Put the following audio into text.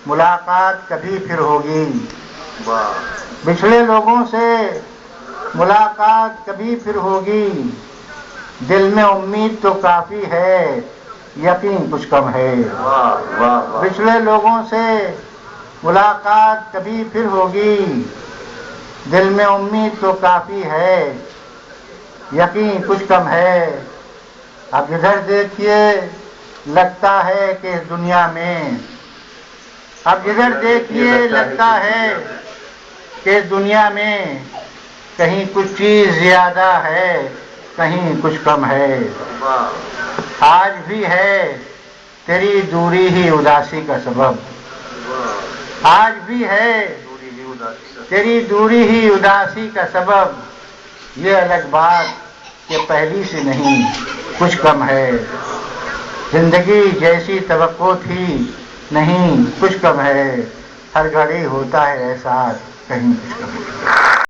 ملاقات کبھی پھر ہوگی، بچھڑے لوگوں سے ملاقات کبھی پھر ہوگی، دل میں امید تو کافی ہے، یقین کچھ کم ہے۔ بچھڑے لوگوں سے ملاقات کبھی پھر ہوگی، دل میں امید تو کافی ہے، یقین کچھ کم ہے۔ اب ادھر دیکھیے لگتا ہے کہ اس دنیا میں، اب ادھر دیکھیے لگتا ہے کہ اس دنیا میں کہیں کچھ چیز زیادہ ہے، کہیں کچھ کم ہے۔ آج بھی ہے تیری دوری ہی اداسی کا سبب، آج بھی ہے تیری دوری ہی اداسی کا سبب، یہ الگ بات کہ پہلی سے نہیں کچھ کم ہے۔ زندگی جیسی توقع تھی نہیں کچھ کم ہے، ہر گھڑی ہوتا ہے احساس کہیں کچھ کم ہے۔